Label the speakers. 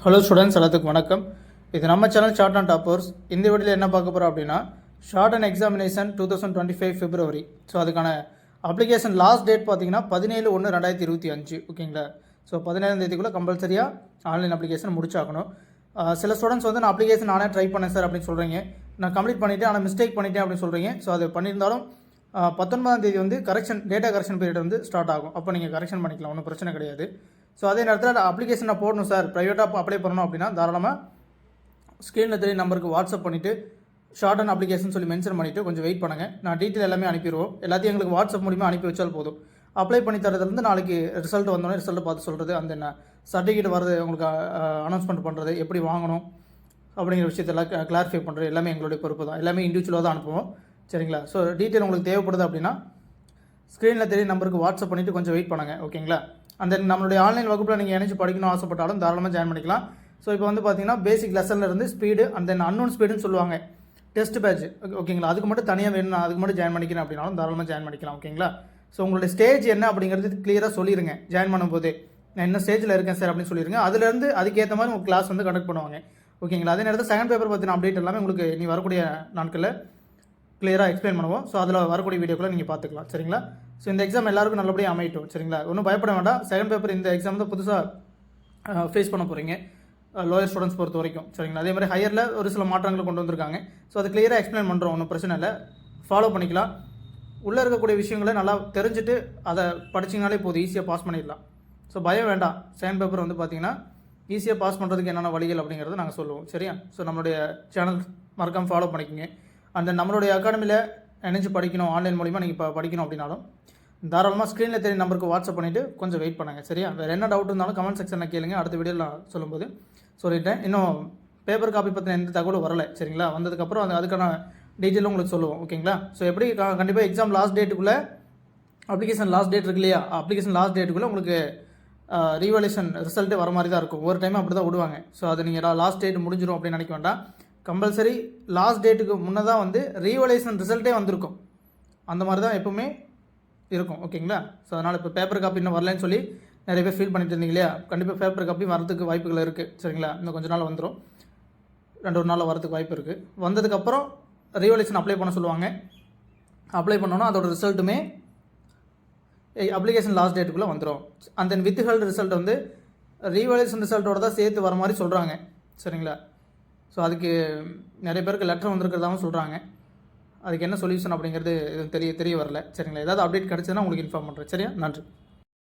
Speaker 1: Hello students, எல்லாத்துக்கும் வணக்கம். இது நம்ம சேனல் ஷார்ட் அண்ட் டாப்பர்ஸ். இந்த வீடியோவில் என்ன பார்க்க போகிறோம் அப்படின்னா, short and examination 2025 February. So அதுக்கான அப்ளிகேஷன் லாஸ்ட் டேட் பார்த்தீங்கன்னா 17/1/2025. ஓகேங்களா? ஸோ 17ஆம் தேதிக்குள்ளே கம்பல்சரியாக ஆன்லைன் அப்ளிகேஷன் முடிச்சாகணும். சில ஸ்டூடெண்ட்ஸ் வந்து நான் அப்ளிகேஷன் நானே ட்ரை பண்ணேன் சார் அப்படின்னு சொல்கிறீங்க. நான் கம்ப்ளீட் பண்ணிவிட்டேன், ஆனால் மிஸ்டேக் பண்ணிட்டேன் அப்படின்னு சொல்கிறீங்க. ஸோ அது பண்ணியிருந்தாலும் 19ஆம் தேதி வந்து டேட்டா கரெக்ஷன் பீரியட் வந்து ஸ்டார்ட் ஆகும். அப்போ நீங்கள் கரெக்ஷன் பண்ணிக்கலாம், ஒன்றும் பிரச்சனை கிடையாது. ஸோ அதே நேரத்தில் அப்ளிகேஷனை போடணும் சார், ப்ரைவேட்டாக அப்ளை பண்ணணும் அப்படின்னா தாராளமாக ஸ்க்ரீனில் தெரிய நம்பருக்கு வாட்ஸ்அப் பண்ணிவிட்டு ஷார்ட் அண்ட் அப்ளிகேஷன் சொல்லி மென்ஷன் பண்ணிவிட்டு கொஞ்சம் வெயிட் பண்ணுங்கள். நான் டீட்டெயில் எல்லாமே அனுப்பிடுவோம். எல்லாத்தையும் எங்களுக்கு வாட்ஸ்அப் மூலிமா அனுப்பி வச்சால் போதும். அப்ளை பண்ணி தரதுலேருந்து நாளைக்கு ரிசல்ட் வந்தோடனே ரிசல்ட் பார்த்து சொல்கிறது, அந்த சர்டிஃபிகேட் வரது உங்களுக்கு அனௌன்ஸ்மெண்ட் பண்ணுறது, எப்படி வாங்கணும் அப்படிங்கிற விஷயத்தெல்லாம் கிளாரிஃபை பண்ணுறது எல்லாமே எங்களுடைய பொறுப்பு தான். எல்லாமே இண்டிவிஜுவலாக தான் அனுப்புவோம். சரிங்களா? ஸோ டீட்டெயில் உங்களுக்கு தேவைப்படுது அப்படின்னா ஸ்க்ரீனில் தெரிய நம்பருக்கு வாட்ஸ்அப் பண்ணிவிட்டு கொஞ்சம் வெயிட் பண்ணுங்கள். ஓகேங்களா? அந்த நம்மளுடைய ஆன்லைன் வகுப்பில் நீங்கள் இணைச்சு படிக்கணும் ஆசைப்பட்டாலும் தாராளமாக ஜாயின் பண்ணிக்கலாம். ஸோ இப்போ வந்து பார்த்தீங்கன்னா பேசிக் லெசனில் இருந்து ஸ்பீடு அந்த அன்னோன் ஸ்பீடுன்னு சொல்லுவாங்க, டெஸ்ட் பேட்ச். ஓகேங்களா? அதுக்கு மட்டும் தனியாக வேணும், அதுக்கு மட்டும் ஜாயின் பண்ணிக்கிறேன் அப்படின்னாலும் தாராளமாக ஜாயின் பண்ணிக்கலாம். ஓகேங்களா? ஸோ உங்களுடைய ஸ்டேஜ் என்ன அப்படிங்கிறது கிளியராக சொல்லிடுங்க. ஜாயின் பண்ணும்போது நான் என்ன ஸ்டேஜில் இருக்கேன் சார் அப்படின்னு சொல்லிடுங்க. அதுலேருந்து அதுக்கேற்ற மாதிரி உங்கள் கிளாஸ் வந்து கண்டக்ட் பண்ணுவாங்க. ஓகேங்களா? அதே நேரத்தில் செகண்ட் பேப்பர் பற்றின அப்டேட் எல்லாமே உங்களுக்கு நீ வரக்கூடிய நாட்களில் கிளியராக எக்ஸ்பிளைன் பண்ணுவோம். ஸோ அதில் வரக்கூடிய வீடியோக்குள்ளே நீங்கள் பார்த்துக்கலாம். சரிங்களா? ஸோ இந்த எக்ஸாம் எல்லாருக்கும் நல்லபடியாக அமையட்டும். சரிங்களா? ஒன்றும் பயப்பட வேண்டாம். செகண்ட் பேப்பர் இந்த எக்ஸாம் தான் புதுசாக ஃபேஸ் பண்ண போகிறீங்க, லோயர் ஸ்டூடெண்ட்ஸ் பொறுத்த வரைக்கும். சரிங்களா? அதே மாதிரி ஹையரில் ஒரு சில மாற்றங்களை கொண்டு வந்திருக்காங்க. ஸோ அது கிளியராக எக்ஸ்பிளைன் பண்ணுறோம், ஒன்றும் பிரச்சனை இல்லை, ஃபாலோ பண்ணிக்கலாம். உள்ளே இருக்கக்கூடிய விஷயங்களை நல்லா தெரிஞ்சுட்டு அதை படிச்சிங்கனாலே போதும், ஈஸியாக பாஸ் பண்ணிடலாம். ஸோ பயம் வேண்டாம். செகண்ட் பேப்பர் வந்து பார்த்தீங்கன்னா ஈஸியாக பாஸ் பண்ணுறதுக்கு என்னென்ன வழிகள் அப்படிங்கிறத நாங்கள் சொல்லுவோம். சரியா? ஸோ நம்மளுடைய சேனல் மறக்காமல் ஃபாலோ பண்ணிக்கோங்க. அந்த நம்மளுடைய அகாடமியில் இணைஞ்சு படிக்கணும், ஆன்லைன் மூலிமா நீங்கள் இப்போ படிக்கணும் அப்படின்னாலும் தாராளமாக ஸ்க்ரீனில் தெரிய நம்பருக்கு வாட்ஸ்அப் பண்ணிவிட்டு கொஞ்சம் வெயிட் பண்ணுங்கள். சரியா? வேறு என்ன டவுட் இருந்தாலும் கமெண்ட் செக்ஷனில் கேளுங்க, அடுத்த வீடியோவில் நான் சொல்லும்போது சொல்லிட்டேன். இன்னும் பேப்பர் காப்பி பற்றின எந்த தகவலும் வரலை. சரிங்களா? வந்ததுக்கப்புறம் அதுக்கான டீட்டெயிலும் உங்களுக்கு சொல்லுவோம். ஓகேங்களா? ஸோ எப்படி கண்டிப்பாக எக்ஸாம் லாஸ்ட் டேட்டுக்குள்ளே அப்ளிகேஷன் லாஸ்ட் டேட் இருக்கு இல்லையா, அப்ளிகேஷன் லாஸ்ட் டேட்டுக்குள்ளே உங்களுக்கு ரீவல்யூஷன் ரிசல்ட்டு வர மாதிரி தான் இருக்கும். ஒரு டைம் அப்படி தான் விடுவாங்க. ஸோ அது நீங்கள் லாஸ்ட் டேட் முடிஞ்சிடும் அப்படின்னு நினைக்க வேண்டாம். கம்பல்சரி லாஸ்ட் டேட்டுக்கு முன்னே தான் வந்து ரீவல்யூஷன் ரிசல்ட்டே வந்திருக்கும். அந்த மாதிரி தான் எப்பவுமே இருக்கும். ஓகேங்களா? ஸோ அதனால் இப்போ பேப்பர் காப்பி இன்னும் வரலன்னு சொல்லி நிறைய பேர் ஃபீல் பண்ணிட்டு இருந்தீங்க இல்லையா, கண்டிப்பாக பேப்பர் காப்பி வரதுக்கு வாய்ப்புகள் இருக்குது. சரிங்களா? இன்னும் கொஞ்சம் நாள் வந்துடும், 2 நாளில் வரதுக்கு வாய்ப்பு இருக்குது. வந்ததுக்கப்புறம் ரீவல்யூஷன் அப்ளை பண்ண சொல்லுவாங்க. அப்ளை பண்ணோன்னா அதோட ரிசல்ட்டுமே அப்ளிகேஷன் லாஸ்ட் டேட்டுக்குள்ளே வந்துடும். And then with held result வந்து ரீவல்யூஷன் ரிசல்ட்டோட தான் சேர்த்து வர மாதிரி சொல்கிறாங்க. சரிங்களா? ஸோ அதுக்கு நிறைய பேருக்கு லெட்டர் வந்திருக்கிறதாகவும் சொல்கிறாங்க. அதுக்கு என்ன சொல்யூஷன் அப்படிங்கிறது தெரிய வரல. சரிங்களா? ஏதாவது அப்டேட் கிடச்சதுன்னா உங்களுக்கு இன்ஃபார்ம் பண்ணுறேன். சரியா? நன்றி.